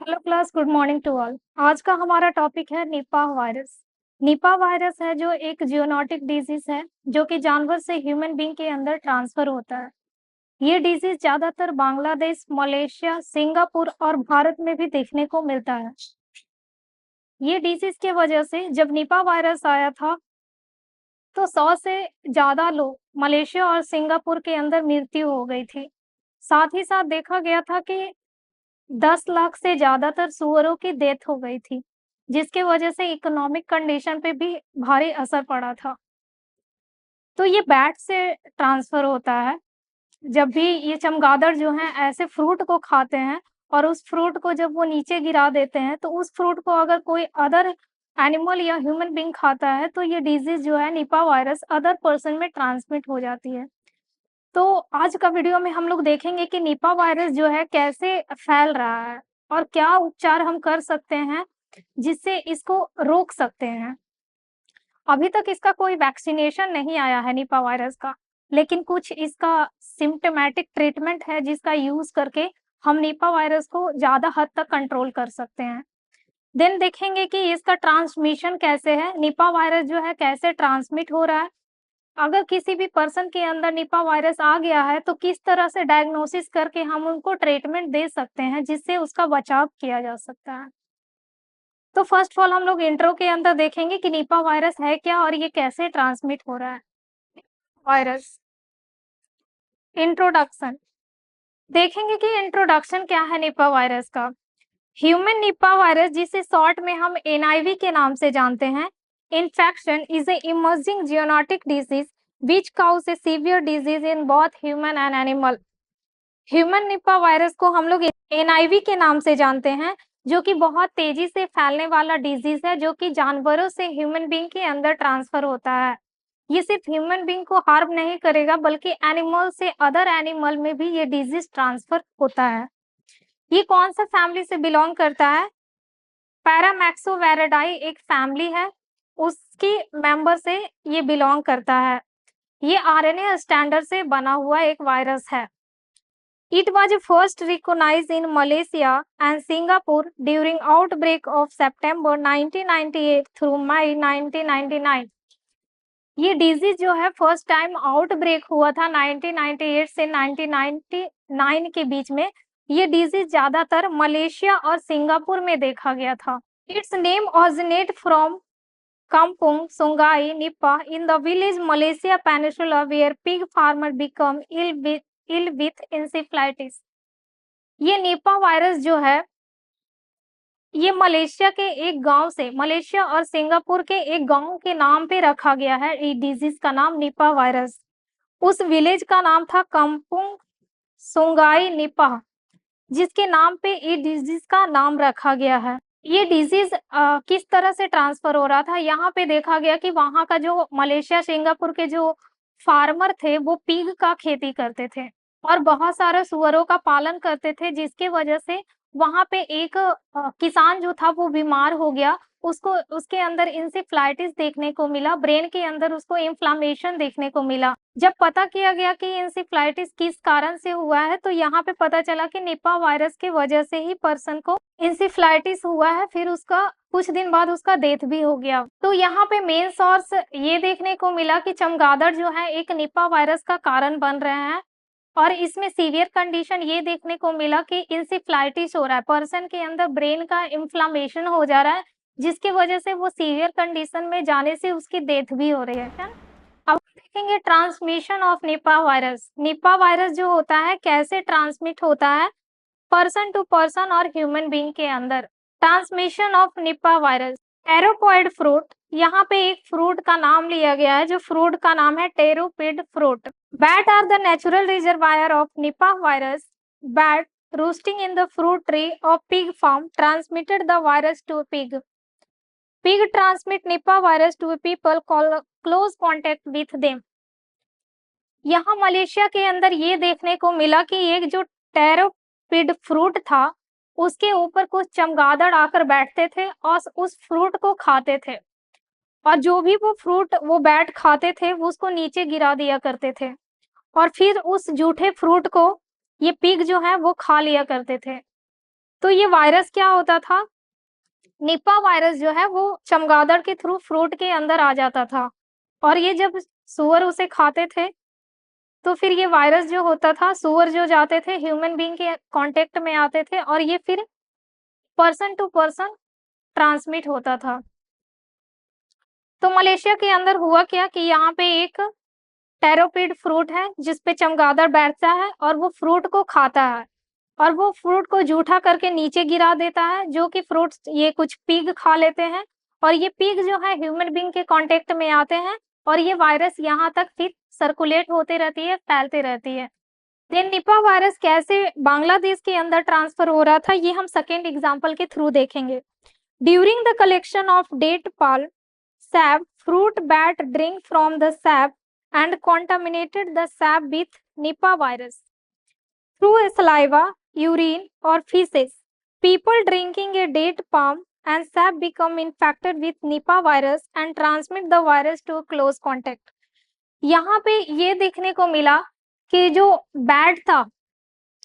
Hello class, good morning to all. आज का हमारा टॉपिक है निपाह वायरस। निपाह वायरस है जो एक ज़ूनोटिक डिजीज है जो कि जानवर से ह्यूमन बीइंग के अंदर ट्रांसफर होता है। ये डिजीज ज्यादातर बांग्लादेश, मलेशिया, सिंगापुर और भारत में भी देखने को मिलता है। ये डिजीज के वजह से जब निपाह वायरस आया था तो 100 से ज्यादा लोग मलेशिया और सिंगापुर के अंदर मृत्यु हो गई थी। साथ ही साथ देखा गया था कि 10 लाख से ज़्यादातर सूअरों की डेथ हो गई थी, जिसके वजह से इकोनॉमिक कंडीशन पे भी भारी असर पड़ा था। तो ये बैट से ट्रांसफ़र होता है। जब भी ये चमगादड़ जो हैं ऐसे फ्रूट को खाते हैं और उस फ्रूट को जब वो नीचे गिरा देते हैं, तो उस फ्रूट को अगर कोई अदर एनिमल या ह्यूमन बीइंग खाता है, तो ये डिज़ीज़ जो है निपा वायरस अदर पर्सन में ट्रांसमिट हो जाती है। तो आज का वीडियो में हम लोग देखेंगे कि निपा वायरस जो है कैसे फैल रहा है और क्या उपचार हम कर सकते हैं जिससे इसको रोक सकते हैं। अभी तक इसका कोई वैक्सीनेशन नहीं आया है निपा वायरस का, लेकिन कुछ इसका सिम्प्टोमेटिक ट्रीटमेंट है जिसका यूज करके हम निपा वायरस को ज्यादा हद तक कंट्रोल कर सकते हैं। देन देखेंगे कि इसका ट्रांसमिशन कैसे है, निपा वायरस जो है कैसे ट्रांसमिट हो रहा है। अगर किसी भी पर्सन के अंदर निपा वायरस आ गया है तो किस तरह से डायग्नोसिस करके हम उनको ट्रीटमेंट दे सकते हैं जिससे उसका बचाव किया जा सकता है। तो फर्स्ट ऑफ ऑल हम लोग इंट्रो के अंदर देखेंगे कि निपा वायरस है क्या और ये कैसे ट्रांसमिट हो रहा है। वायरस इंट्रोडक्शन देखेंगे कि इंट्रोडक्शन क्या है निपा वायरस का। ह्यूमन निपा वायरस, जिसे शॉर्ट में हम एनआईवी के नाम से जानते हैं, infection is a emerging zoonotic disease which cause a severe disease in both human and animal. Human Nipah virus को हम लोग एनआईवी के नाम से जानते हैं, जो कि बहुत तेजी से फैलने वाला डिजीज है जो कि जानवरों से ह्यूमन बीइंग के अंदर ट्रांसफर होता है। ये सिर्फ ह्यूमन बीइंग को हार्म नहीं करेगा बल्कि एनिमल से अदर एनिमल में भी ये डिजीज ट्रांसफर होता है। ये कौन सा फैमिली से बिलोंग करता है? पैरामैक्सोवेरिडाई एक फैमिली है, उसकी मेंबर से ये बिलोंग करता है। ये आरएनए स्टैंडर्ड से बना हुआ एक वायरस है। It was first recognized in Malaysia and Singapore during outbreak of September 1998 through May 1999। ये डिजीज जो है फर्स्ट टाइम आउटब्रेक हुआ था 1998 से 1999 के बीच में। ये डिजीज ज्यादातर मलेशिया और सिंगापुर में देखा गया था। It's name originate from Kampung Sungai Nipah in the village Malaysia Peninsula where pig farmer become ill with encephalitis। ये निपा वायरस जो है ये मलेशिया के एक गांव से, मलेशिया और सिंगापुर के एक गांव के नाम पे रखा गया है। ये डिजीज का नाम निपा वायरस। उस विलेज का नाम था कंपुंग सुंगाई निपा, जिसके नाम पे ये डिजीज का नाम रखा गया है। ये डिजीज किस तरह से ट्रांसफर हो रहा था, यहाँ पे देखा गया कि वहां का जो मलेशिया सिंगापुर के जो फार्मर थे वो पिग का खेती करते थे और बहुत सारे सुअरों का पालन करते थे, जिसके वजह से वहां पे एक किसान जो था वो बीमार हो गया। उसको उसके अंदर इंसेफ्लाइटिस देखने को मिला, ब्रेन के अंदर उसको इन्फ्लामेशन देखने को मिला। जब पता किया गया कि इंसेफ्लाइटिस किस कारण से हुआ है तो यहाँ पे पता चला कि निपा वायरस की वजह से ही पर्सन को इंसेफ्लाइटिस हुआ है। फिर उसका कुछ दिन बाद उसका डेथ भी हो गया। तो यहाँ पे मेन सोर्स ये देखने को मिला कि चमगादड़ जो है एक निपा वायरस का कारण बन रहे हैं और इसमें सीवियर कंडीशन ये देखने को मिला कि इंसेफ्लाइटिस हो रहा है, पर्सन के अंदर ब्रेन का इन्फ्लामेशन हो जा रहा है, जिसकी वजह से वो सीवियर कंडीशन में जाने से उसकी डेथ भी हो रही है। अब देखेंगे transmission of Nipah virus. Nipah virus जो होता है कैसे ट्रांसमिट होता है पर्सन टू पर्सन और ह्यूमन बीइंग के अंदर। Transmission of Nipah virus. Pteropid fruit, यहाँ पे एक फ्रूट का नाम लिया गया है जो फ्रूट का नाम है pteropid fruit. Bat are the natural reservoir of Nipah virus. Bat roosting in the fruit tree of pig farm transmitted the virus to pig. Pig transmit Nipah virus to people close contact with them। यहाँ Malaysia के अंदर ये देखने को मिला कि एक जो टेरोपिड फ्रूट था उसके ऊपर कुछ चमगादड़ आकर बैठते थे और उस फ्रूट को खाते थे, और जो भी वो फ्रूट वो बैट खाते थे वो उसको नीचे गिरा दिया करते थे और फिर उस जूठे फ्रूट को ये पिग जो है वो खा लिया करते थे। तो ये वायरस क्या होता था, निपा वायरस जो है वो चमगादड़ के थ्रू फ्रूट के अंदर आ जाता था, और ये जब सूअर उसे खाते थे तो फिर ये वायरस जो होता था, सूअर जो जाते थे ह्यूमन बीइंग के कांटेक्ट में आते थे और ये फिर पर्सन टू पर्सन ट्रांसमिट होता था। तो मलेशिया के अंदर हुआ क्या कि यहाँ पे एक टेरोपिड फ्रूट है जिस पे चमगादड़ बैठता है और वो फ्रूट को खाता है, और वो फ्रूट को जूठा करके नीचे गिरा देता है, जो कि फ्रूट्स ये कुछ पिग खा लेते हैं, और ये पिग जो है ह्यूमन बीइंग के कांटेक्ट में आते हैं और ये वायरस यहाँ तक फिर सर्कुलेट होते रहती है, फैलते रहती है। देन निपा वायरस कैसे बांग्लादेश के अंदर ट्रांसफर हो रहा था, ये हम सेकेंड एग्जाम्पल के थ्रू देखेंगे। During the collection of date palm sap, fruit bat drink from the sap and contaminated the sap with Nipah virus through saliva, urine, or feces. People drinking a date palm and sap become infected with Nipah virus and transmit the virus to a close contact. यहाँ पे ये देखने को मिला कि जो bat था,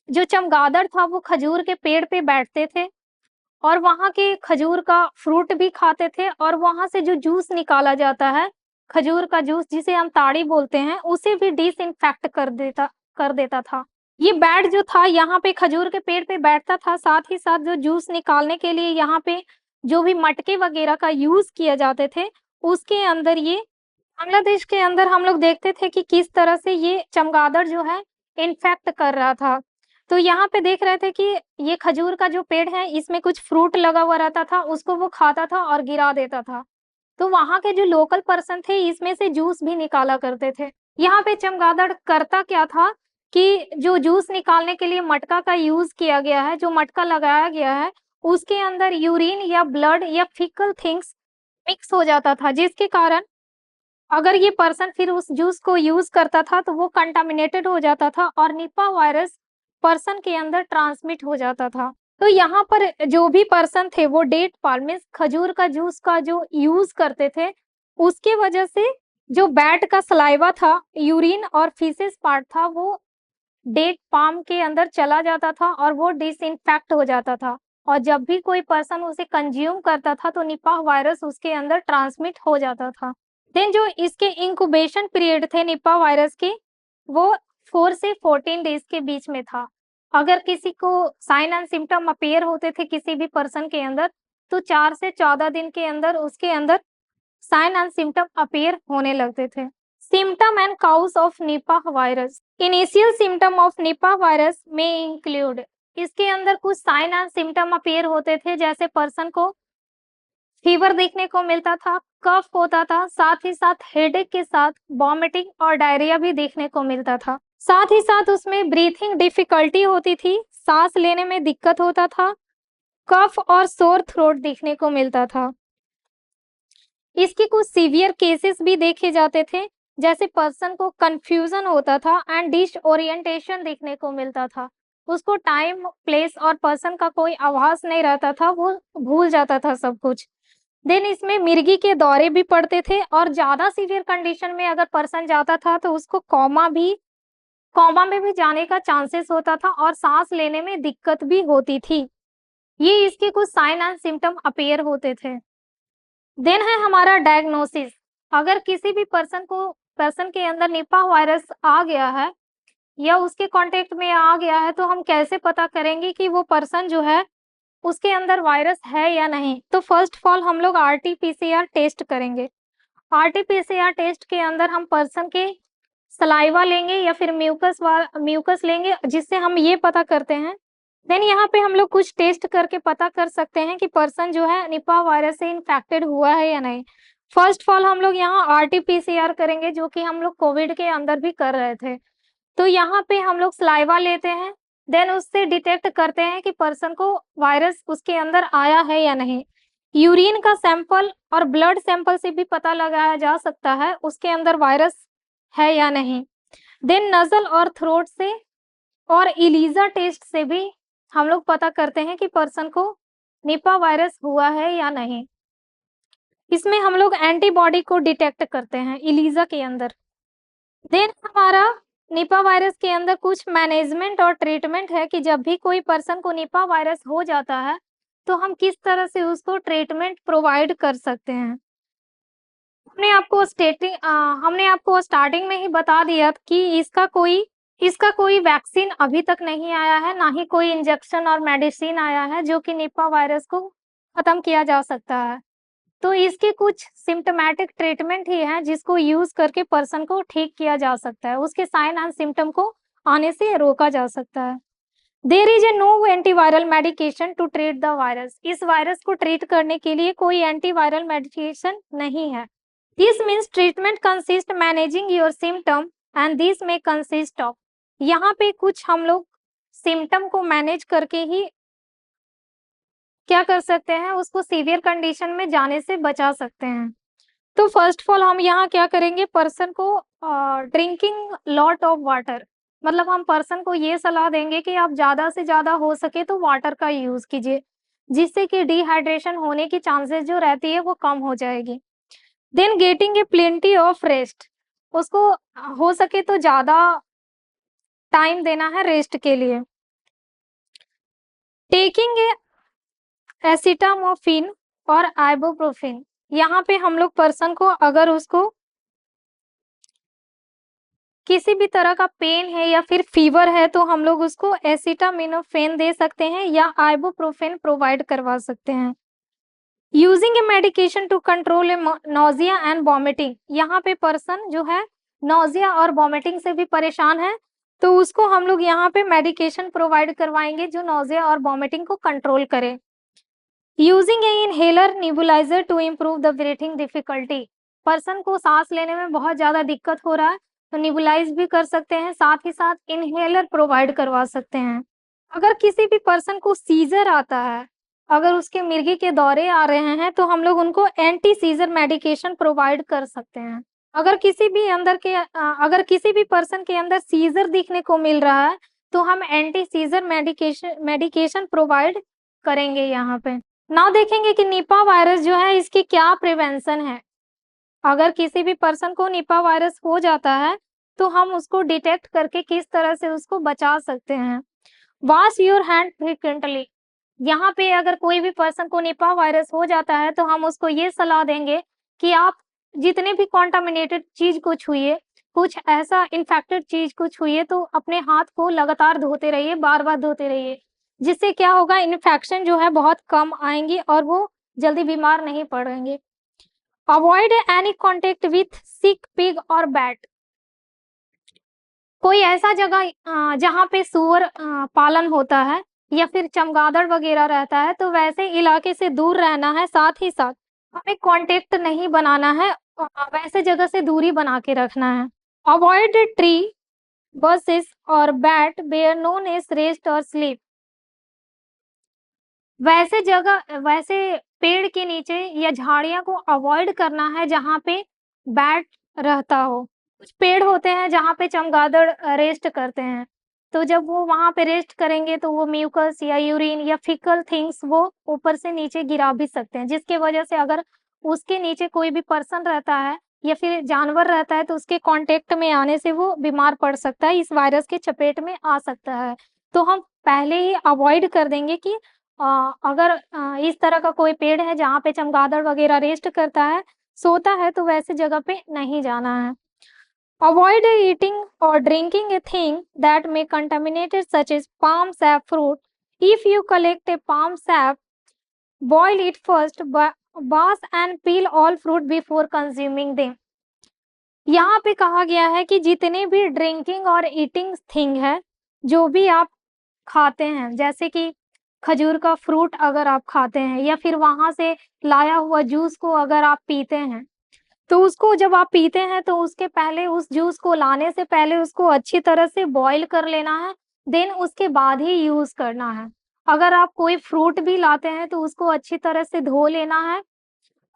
जो चमगादड़ था, वो खजूर के पेड़ पे बैठते थे और वहाँ के खजूर का फ्रूट भी खाते थे, और वहाँ से जो जूस निकाला जाता है, खजूर का जूस जिसे हम ताड़ी बोलते हैं, उसे भी डिसइंफेक्ट कर देता था। ये बैट जो था यहाँ पे खजूर के पेड़ पे बैठता था, साथ ही साथ जो जूस निकालने के लिए यहाँ पे जो भी मटके वगैरह का यूज किया जाते थे, उसके अंदर ये बांग्लादेश के अंदर हम लोग देखते थे कि किस तरह से ये चमगादड़ जो है इन्फेक्ट कर रहा था। तो यहाँ पे देख रहे थे कि ये खजूर का जो पेड़ है इसमें कुछ फ्रूट लगा हुआ रहता था, उसको वो खाता था और गिरा देता था। तो वहाँ के जो लोकल पर्सन थे इसमें से जूस भी निकाला करते थे। यहाँ पे चमगादड़ करता क्या था कि जो जूस निकालने के लिए मटका का यूज किया गया है, जो मटका लगाया गया है, उसके अंदर यूरिन या ब्लड या फीकल थिंग्स मिक्स हो जाता था, जिसके कारण अगर ये पर्सन फिर उस जूस को यूज करता था तो वो कंटामिनेटेड हो जाता था और निपा वायरस पर्सन के अंदर ट्रांसमिट हो जाता था। तो यहाँ पर जो भी पर्सन थे वो डेट पाल्म मीन्स खजूर का जूस का जो यूज करते थे, उसके वजह से जो बैट का सलाइवा था, यूरिन और फीसेस पार्ट था, वो डेट पाल्म के अंदर चला जाता था और वो डिसइंफेक्ट हो जाता था, और जब भी कोई पर्सन उसे कंज्यूम करता था तो निपाह वायरस उसके अंदर ट्रांसमिट हो जाता था। देन जो इसके इंक्यूबेशन पीरियड थे निपाह वायरस के, वो 4 से 14 डेज के बीच में था। अगर किसी को साइन एंड सिम्टम अपीयर होते थे किसी भी पर्सन के अंदर, तो 4 से 14 दिन के अंदर उसके अंदर साइन एंड सिम्टम अपीयर होने लगते थे। Symptom and cause of Nipah virus. Initial symptom of Nipah virus में इंक्लूड, इसके अंदर कुछ साइन एंड सिम्टम अपीयर होते थे, जैसे पर्सन को फीवर देखने को मिलता था, कफ होता था, साथ ही साथ हेडेक के साथ वॉमिटिंग और डायरिया भी देखने को मिलता था। साथ ही साथ उसमें ब्रीथिंग डिफिकल्टी होती थी, सांस लेने में दिक्कत होता था, कफ और सोर थ्रोट देखने को मिलता था। इसके कुछ सीवियर केसेस भी देखे जाते थे, जैसे पर्सन को कंफ्यूजन होता था एंड डिसओरिएंटेशन देखने को मिलता था, उसको टाइम, प्लेस और पर्सन का कोई आभास नहीं रहता था, वो भूल जाता था सब कुछ। देन इसमें मिर्गी के दौरे भी पड़ते थे, और ज्यादा सीवियर कंडीशन में अगर पर्सन जाता था तो उसको कोमा में भी जाने का चांसेस होता था और सांस लेने में दिक्कत भी होती थी। ये इसके कुछ साइन एंड सिम्टम अपीयर होते थे। देन है हमारा डायग्नोसिस। अगर किसी भी पर्सन के अंदर निपाह वायरस आ गया है या उसके कांटेक्ट में आ गया है, तो हम कैसे पता करेंगे कि वो पर्सन जो है उसके अंदर वायरस है या नहीं। तो फर्स्ट ऑफ ऑल हम लोग आरटी-पीसीआर टेस्ट करेंगे। आरटी-पीसीआर टेस्ट के अंदर हम पर्सन के सलाइवा लेंगे या फिर म्यूकस लेंगे, जिससे हम ये पता करते हैं। देन यहाँ पे हम लोग कुछ टेस्ट करके पता कर सकते हैं कि पर्सन जो है निपाह वायरस से इन्फेक्टेड हुआ है या नहीं। फर्स्ट ऑफ ऑल हम लोग यहाँ आरटी-पीसीआर करेंगे, जो कि हम लोग कोविड के अंदर भी कर रहे थे। तो यहाँ पे हम लोग सलाइवा लेते हैं, देन उससे डिटेक्ट करते हैं कि पर्सन को वायरस उसके अंदर आया है या नहीं। यूरिन का सैंपल और ब्लड सैंपल से भी पता लगाया जा सकता है उसके अंदर वायरस है या नहीं। देन नजल और थ्रोट से और इलीजा टेस्ट से भी हम लोग पता करते हैं कि पर्सन को निपा वायरस हुआ है या नहीं। इसमें हम लोग एंटीबॉडी को डिटेक्ट करते हैं इलीजा के अंदर। देन हमारा निपा वायरस के अंदर कुछ मैनेजमेंट और ट्रीटमेंट है कि जब भी कोई पर्सन को निपा वायरस हो जाता है, तो हम किस तरह से उसको ट्रीटमेंट प्रोवाइड कर सकते हैं। हमने आपको स्टार्टिंग में ही बता दिया कि इसका कोई वैक्सीन अभी तक नहीं आया है, ना ही कोई इंजेक्शन और मेडिसिन आया है जो कि निपा वायरस को खत्म किया जा सकता है। तो इसके कुछ सिम्प्टोमेटिक ट्रीटमेंट ही हैं जिसको यूज़ करके पर्सन को ठीक किया जा सकता है, उसके साइन एंड सिम्पटम को आने से रोका जा सकता है। There is a no antiviral medication to treat the virus. इस वायरस को ट्रीट करने के लिए कोई एंटीवायरल मेडिकेशन नहीं है। This means treatment consist managing your symptom and this में कंसिस्ट ऑफ। यहाँ पे कुछ हम लोग सिम्टम को मैनेज करके ही क्या कर सकते हैं, उसको सीवियर कंडीशन में जाने से बचा सकते हैं। तो फर्स्ट ऑफ ऑल हम यहाँ क्या करेंगे, पर्सन को ड्रिंकिंग लॉट ऑफ वाटर, मतलब हम पर्सन को ये सलाह देंगे कि आप ज़्यादा से ज़्यादा हो सके तो वाटर का यूज़ कीजिए, जिससे कि डिहाइड्रेशन होने की चांसेस जो रहती है वो कम हो जाएगी। Then getting a plenty of rest, उसको हो सके तो ज़्यादा टाइम देना है रेस्ट के लिए। टेकिंग ए एसिटामोफिन और आइबुप्रोफिन, यहाँ पे हम लोग पर्सन को अगर उसको किसी भी तरह का पेन है या फिर फीवर है तो हम लोग उसको एसिटामिनोफेन दे सकते हैं या आइबुप्रोफेन प्रोवाइड करवा सकते हैं। Using a medication to control a nausea and vomiting, यहाँ पे पर्सन जो है नोजिया और वॉमिटिंग से भी परेशान है तो उसको हम लोग यहाँ पे मेडिकेशन प्रोवाइड करवाएंगे जो नोजिया और वॉमिटिंग को कंट्रोल करे। Using a inhaler nebuliser to improve the breathing difficulty, person को सांस लेने में बहुत ज्यादा दिक्कत हो रहा है तो निबुलाइज भी कर सकते हैं, साथ ही साथ इनहेलर प्रोवाइड करवा सकते हैं। अगर किसी भी पर्सन को सीजर आता है, अगर उसके मिर्गी के दौरे आ रहे हैं तो हम लोग उनको एंटी सीजर मेडिकेशन प्रोवाइड कर सकते हैं। अगर किसी भी पर्सन के अंदर सीजर दिखने को मिल रहा है तो हम एंटी सीजर मेडिकेशन प्रोवाइड करेंगे। यहाँ पे नाउ देखेंगे कि निपा वायरस जो है इसकी क्या प्रिवेंशन है। अगर किसी भी पर्सन को निपा वायरस हो जाता है तो हम उसको डिटेक्ट करके किस तरह से उसको बचा सकते हैं। वॉश योर हैंड फ्रीक्वेंटली, यहाँ पे अगर कोई भी पर्सन को निपा वायरस हो जाता है तो हम उसको ये सलाह देंगे कि आप जितने भी कॉन्टामिनेटेड चीज को छुइए, कुछ ऐसा इन्फेक्टेड चीज को छुइए तो अपने हाथ को लगातार धोते रहिए, बार बार धोते रहिए, जिससे क्या होगा, इन्फेक्शन जो है बहुत कम आएंगी और वो जल्दी बीमार नहीं पड़ेंगे। Avoid any contact with sick pig और बैट, कोई ऐसा जगह जहाँ पे सुअर पालन होता है या फिर चमगादड़ वगैरह रहता है तो वैसे इलाके से दूर रहना है, साथ ही साथ हमें कांटेक्ट नहीं बनाना है, वैसे जगह से दूरी बना के रखना है। अवॉइड ट्री बसेस और bat where known as rest और स्लीप, वैसे पेड़ के नीचे या झाड़ियां को अवॉइड करना है जहाँ पे बैट रहता हो। कुछ पेड़ होते हैं जहाँ पे चमगादड़ रेस्ट करते हैं, तो जब वो वहां पे रेस्ट करेंगे तो वो म्यूकस या यूरिन या फिकल थिंग्स वो ऊपर से नीचे गिरा भी सकते हैं, जिसके वजह से अगर उसके नीचे कोई भी पर्सन रहता है या फिर जानवर रहता है तो उसके कांटेक्ट में आने से वो बीमार पड़ सकता है, इस वायरस के चपेट में आ सकता है। तो हम पहले ही अवॉइड कर देंगे कि अगर इस तरह का कोई पेड़ है जहाँ पे चमगादड़ वगैरह रेस्ट करता है, सोता है, तो वैसे जगह पे नहीं जाना है। अवॉइड ईटिंग और drinking a thing that may contaminated such as palm sap fruit. If you collect a palm sap, boil it first, wash and peel all fruit before consuming them. यहाँ पे कहा गया है कि जितने भी ड्रिंकिंग और ईटिंग थिंग है, जो भी आप खाते हैं, जैसे कि खजूर का फ्रूट अगर आप खाते हैं या फिर वहां से लाया हुआ जूस को अगर आप पीते हैं, तो उसको जब आप पीते हैं तो उसके पहले, उस जूस को लाने से पहले उसको अच्छी तरह से बॉईल कर लेना है, देन उसके बाद ही यूज करना है। अगर आप कोई फ्रूट भी लाते हैं तो उसको अच्छी तरह से धो लेना है।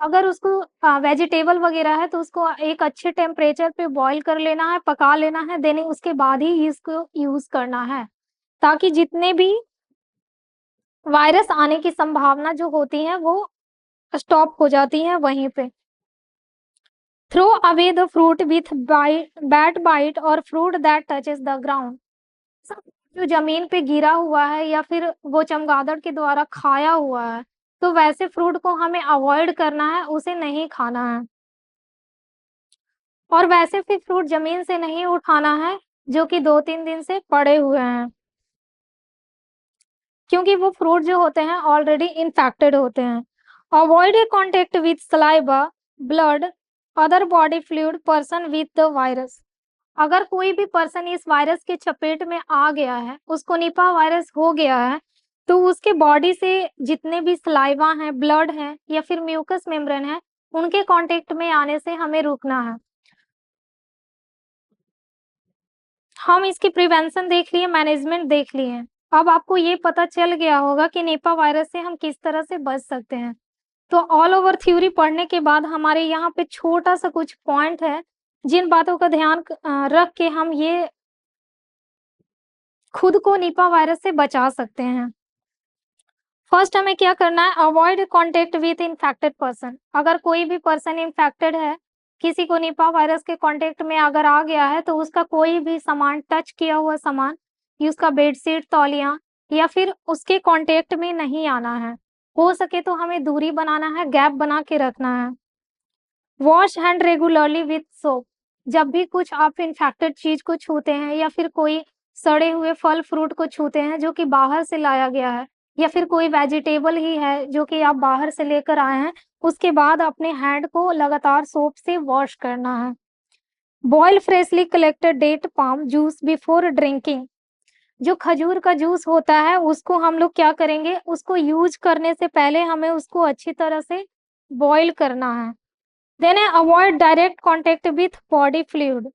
अगर उसको वेजिटेबल वगैरह है तो उसको एक अच्छे टेम्परेचर पे बॉईल कर लेना है, पका लेना है, देन उसके बाद ही इसको यूज करना है, ताकि जितने भी वायरस आने की संभावना जो होती है वो स्टॉप हो जाती है वहीं पे। Throw away the fruit with bat bite और fruit that touches the ground. जो जमीन पे गिरा हुआ है या फिर वो चमगादड़ के द्वारा खाया हुआ है, तो वैसे फ्रूट को हमें अवॉइड करना है, उसे नहीं खाना है। और वैसे भी फ्रूट जमीन से नहीं उठाना है जो कि 2-3 दिन से पड़े हुए हैं, क्योंकि वो फ्रूट जो होते हैं ऑलरेडी इन्फेक्टेड होते हैं। Avoid A contact with saliva, blood, other body fluid person with the virus. अगर कोई भी पर्सन इस वायरस के चपेट में आ गया है, उसको निपा वायरस हो गया है, तो उसके बॉडी से जितने भी सलाइवा हैं, ब्लड है या फिर म्यूकस मेम्ब्रेन है, उनके कांटेक्ट में आने से हमें रुकना है। हम इसकी प्रिवेंशन देख लिए, मैनेजमेंट देख लिए। अब आपको ये पता चल गया होगा कि निपा वायरस से हम किस तरह से बच सकते हैं। तो ऑल ओवर थ्योरी पढ़ने के बाद हमारे यहाँ पे छोटा सा कुछ पॉइंट है, जिन बातों का ध्यान रख के हम ये खुद को निपा वायरस से बचा सकते हैं। फर्स्ट हमें क्या करना है, avoid contact with infected person. अगर कोई भी पर्सन इन्फेक्टेड है, किसी को निपा वायरस के कांटेक्ट में अगर आ गया है, तो उसका कोई भी सामान, टच किया हुआ सामान, उसका बेडशीट, तौलिया या फिर उसके कांटेक्ट में नहीं आना है। हो सके तो हमें दूरी बनाना है, गैप बना के रखना है। Wash hand regularly with soap. जब भी कुछ आप इन्फेक्टेड चीज को छूते हैं या फिर कोई सड़े हुए फल फ्रूट को छूते हैं जो कि बाहर से लाया गया है, या फिर कोई वेजिटेबल ही है जो कि आप बाहर से लेकर आए हैं, उसके बाद अपने हैंड को लगातार सोप से वॉश करना है। Boil freshly collected date palm juice before drinking. जो खजूर का जूस होता है उसको हम लोग क्या करेंगे, उसको यूज करने से पहले हमें उसको अच्छी तरह से बॉईल करना है। Then avoid direct contact with body fluid.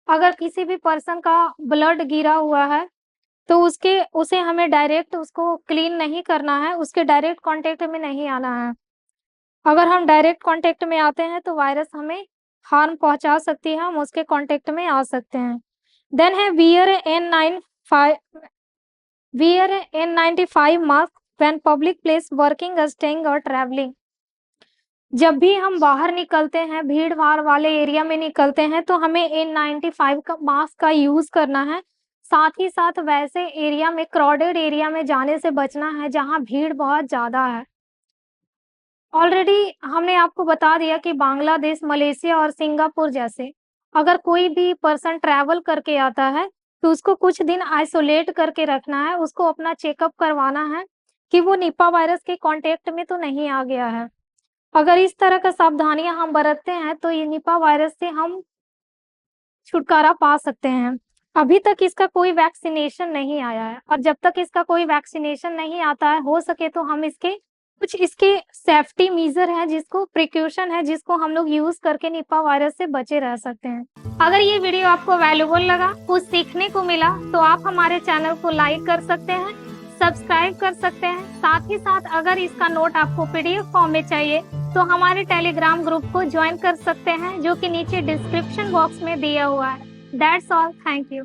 अगर किसी भी पर्सन का ब्लड गिरा हुआ है, तो उसे हमें डायरेक्ट उसको क्लीन नहीं करना है, उसके डायरेक्ट कांटेक्ट में नहीं आना है। अगर हम डायरेक्ट कांटेक्ट में आते हैं तो वायरस हमें हार्म पहुंचा सकती है, हम उसके कांटेक्ट में आ सकते हैं। देन है wear N95 mask when public place, working, staying और ट्रैवलिंग। जब भी हम बाहर निकलते हैं, भीड़ भाड़ वाले एरिया में निकलते हैं, तो हमें N95 का मास्क का यूज करना है। साथ ही साथ वैसे एरिया में, क्राउडेड एरिया में जाने से बचना है जहां भीड़ बहुत ज्यादा है। ऑलरेडी हमने आपको बता दिया कि बांग्लादेश, मलेशिया और सिंगापुर जैसे अगर कोई भी पर्सन ट्रैवल करके आता है, तो उसको कुछ दिन आइसोलेट करके रखना है, उसको अपना चेकअप करवाना है कि वो निपा वायरस के कांटेक्ट में तो नहीं आ गया है। अगर इस तरह का सावधानियां हम बरतते हैं, तो ये निपा वायरस से हम छुटकारा पा सकते हैं। अभी तक इसका कोई वैक्सीनेशन नहीं आया है, और जब तक इसका कोई वैक्सीनेशन नहीं आता है, हो सके तो हम इसके सेफ्टी मेजर है, जिसको प्रिकॉशन है, जिसको हम लोग यूज करके निपा वायरस से बचे रह सकते हैं। अगर ये वीडियो आपको वैल्यूएबल लगा, कुछ सीखने को मिला, तो आप हमारे चैनल को लाइक कर सकते हैं, सब्सक्राइब कर सकते हैं। साथ ही साथ अगर इसका नोट आपको PDF फॉर्म में चाहिए, तो हमारे टेलीग्राम ग्रुप को ज्वाइन कर सकते हैं, जो कि नीचे डिस्क्रिप्शन बॉक्स में दिया हुआ है। That's all, thank you.